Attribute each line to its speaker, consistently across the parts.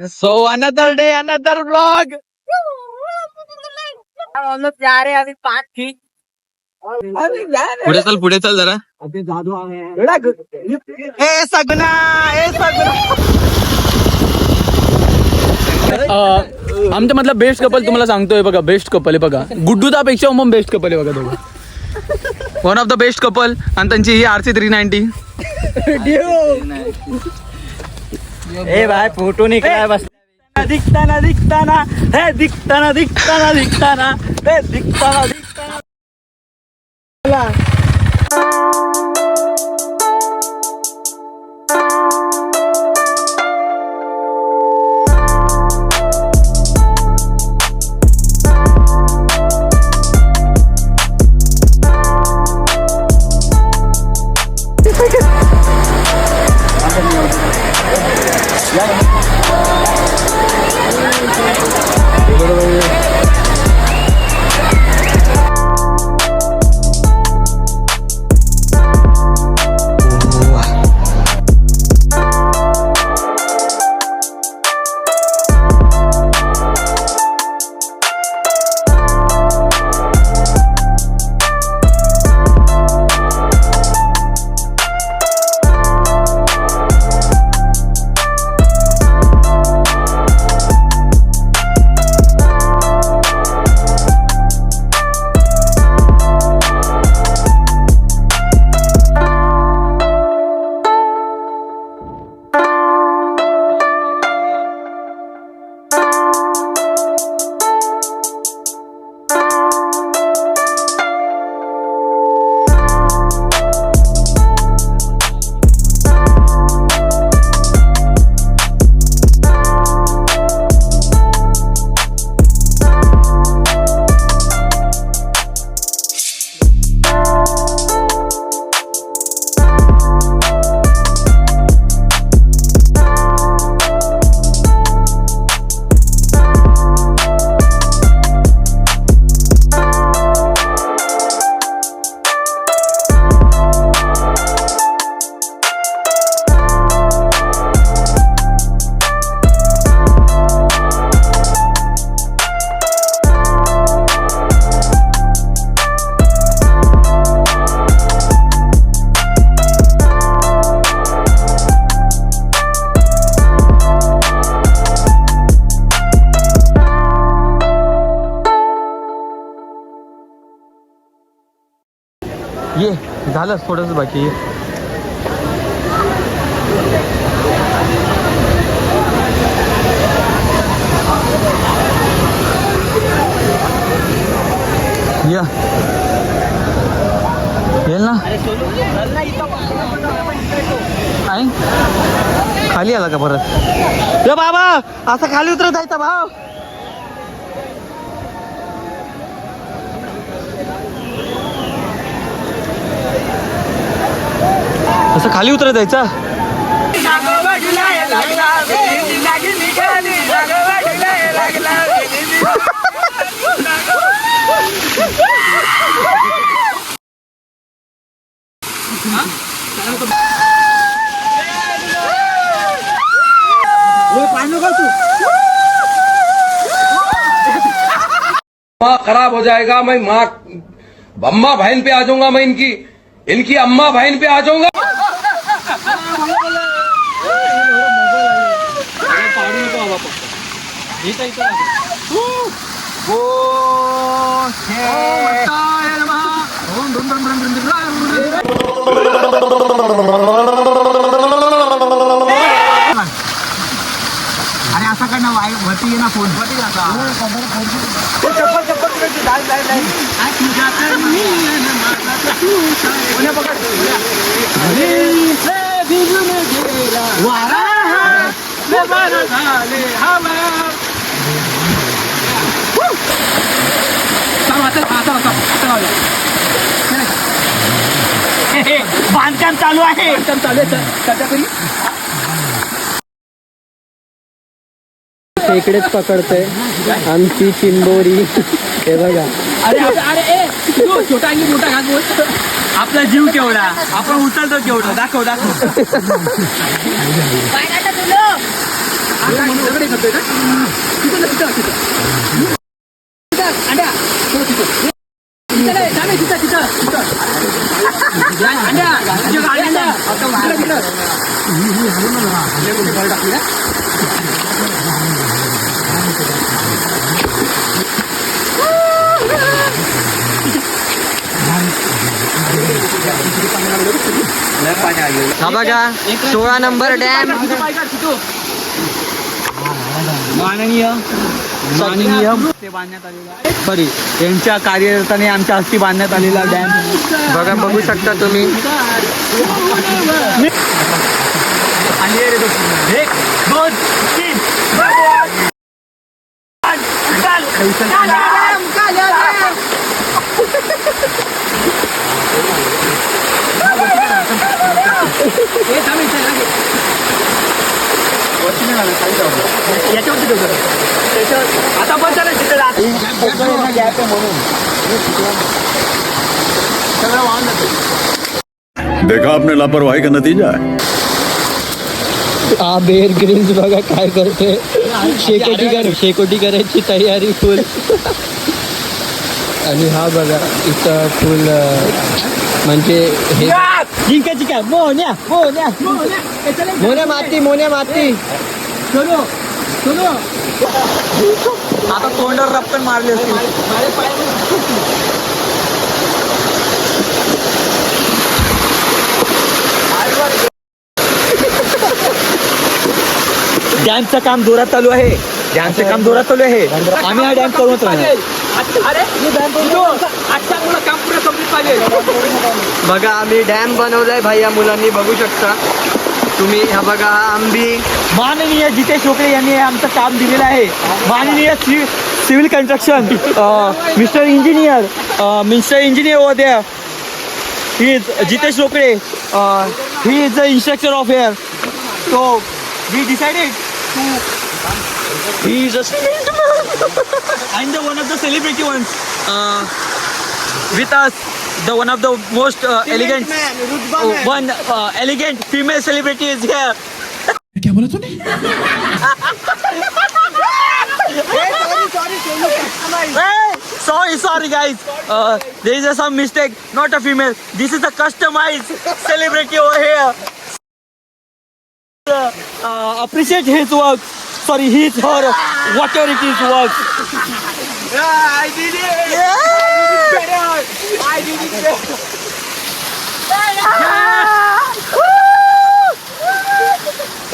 Speaker 1: So another day, another vlog. पुढे चल जरा. ए सगना आमच्या मधला बेस्ट कपल तुम्हाला सांगतोय बघा. बेस्ट कपल आहे बघा. गुड्डूदापेक्षा मग बेस्ट कपल आहे बघा दोघं. One of the best couple. आणि त्यांची ही RC 390.
Speaker 2: ए भाई फोटो निकला बस. दिखताना हे दिखताना हे दिखताना
Speaker 1: ये झालं थोडंच बाकी. या येईल ना. खाली आला का परत. बाबा असं खाली उतरत जायचा भाव. असं खाली उतरत जायचा.
Speaker 3: खराब हो जाएगा. मैं माँ अम्मा बहन पे आ जाऊंगा. मैं इनकी अम्मा बहन पे आ जाऊंगा.
Speaker 2: अरे असा काय ना वरती ये ना फोन वरती बांधकाम चालू आहे. इकडेच पकडतोय आमची चिंबोरी. हे बघा. अरे छोटा मोठा घास. आपला जीव केवढा, आपण उचलतो केवढा, दाखव हा बघा 16 नंबर डॅम. माननीय ते बांधण्यात आलेला सॉरी यांच्या कार्यरताने आमच्या हस्ती बांधण्यात आलेला डॅम बघा, बघू शकता तुम्ही. एक दोन तीन आता पण त्याला तिथे गॅप आहे म्हणून सगळं वाहून जातं.
Speaker 4: देखा आपने लापरवाही का नतीजा है.
Speaker 2: हा बेअर ग्रिल्स बघा काय करते, शेकोटी करायची तयारी फुल. आणि हा बघा इथं फुल म्हणजे हे चिका मोन्या माती आता तोंडावर रप्पन मारली असती. डॅमचं काम जोरात चालू आहे. आम्ही हा डॅम करूनच राहणार. बघा आम्ही डॅम बनवलाय भाई, या मुलांनी बघू शकता तुम्ही. हा बघा हा आंबी. माननीय जितेश शोकरे यांनी आमचं काम दिलेलं आहे. माननीय civil construction mister engineer over there, he is Jitesh Shokre. He is the instructor of here. So we decided he is a and the one of the celebrity ones with us, the one of the most elegant elegant female celebrity is here.
Speaker 4: क्या बोला तूने?
Speaker 2: Sorry guys, there is some mistake, not a female, this is a customized celebrity over here. Appreciate his work. Sorry, his her whatever it is work. Yeah, I did it. Yeah. I did it better.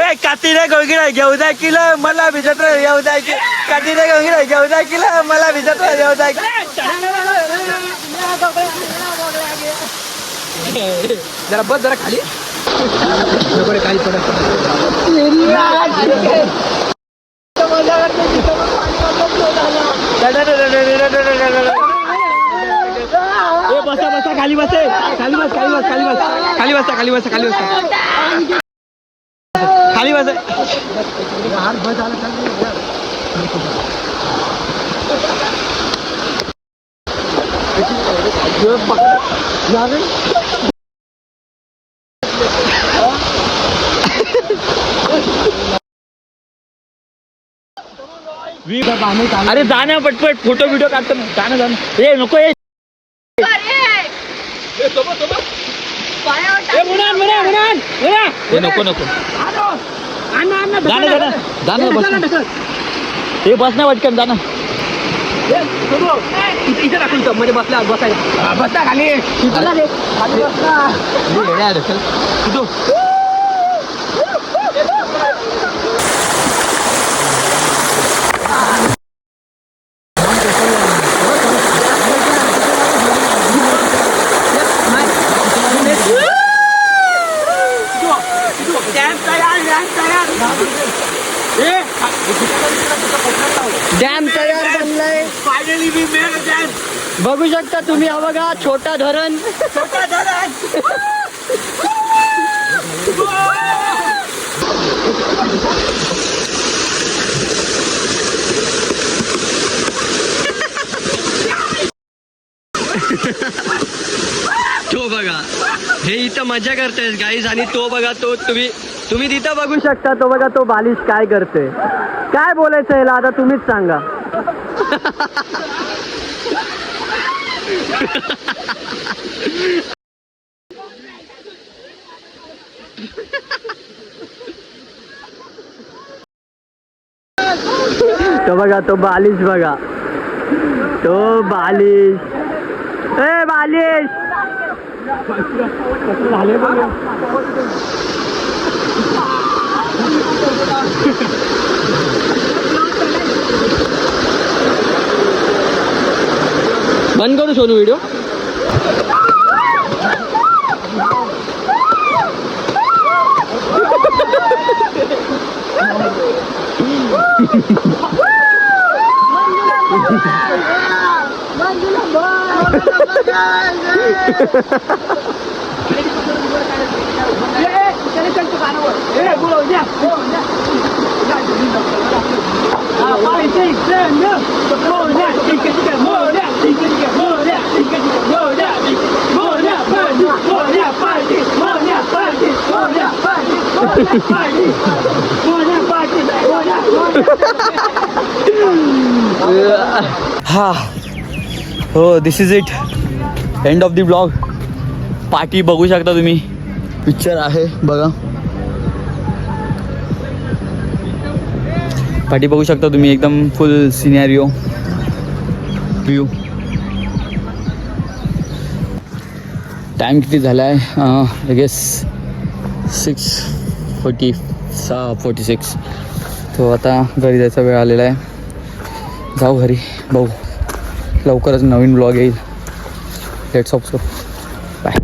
Speaker 2: ए कातीने गोंगडा घेऊ द्या किला मला भिजत येऊ द्या की. कातीने गोंगडा घेऊ द्या किला मला भिजत येऊ द्या की. जरा बस जरा खाली खाली पडत. बसा खाली बसे खाली बस अरे जाना पटपट फोटो व्हिडिओ काढतो. जाणं ए नको ए नको जाणं हे बस ना पटकन जाणं. इथे टाकून म्हणजे बसला खाली डॅम तयार बनलाय. Finally we made a dam. बघू शकता तुम्ही. हा बघा छोटा धरण. तो बघा हे इथं मजा करतेस गाईज. आणि तो बघा तो तुम्ही तिथं बघू शकता. तो बघा तो बालिश काय करते. काय बोलायचं याला आता तुम्हीच सांगा. तो बघा तो बालिश बघा. तो बालिश. ए बालिश. बंद करू सोनू व्हिडिओ. हा हो this is it. End of the blog. Party बघू शकता तुम्ही. पिक्चर आहे बघा. पार्टी बघू शकता तुम्ही. एकदम फुल सिनॅरिओ व्ह्यू. टाईम किती झाला आहे आय गेस 6:46. तो आता घरी जायचा वेळ आलेला आहे. जाऊ घरी. बघू लवकरच नवीन ब्लॉग येईल. Let's hope so. बाय.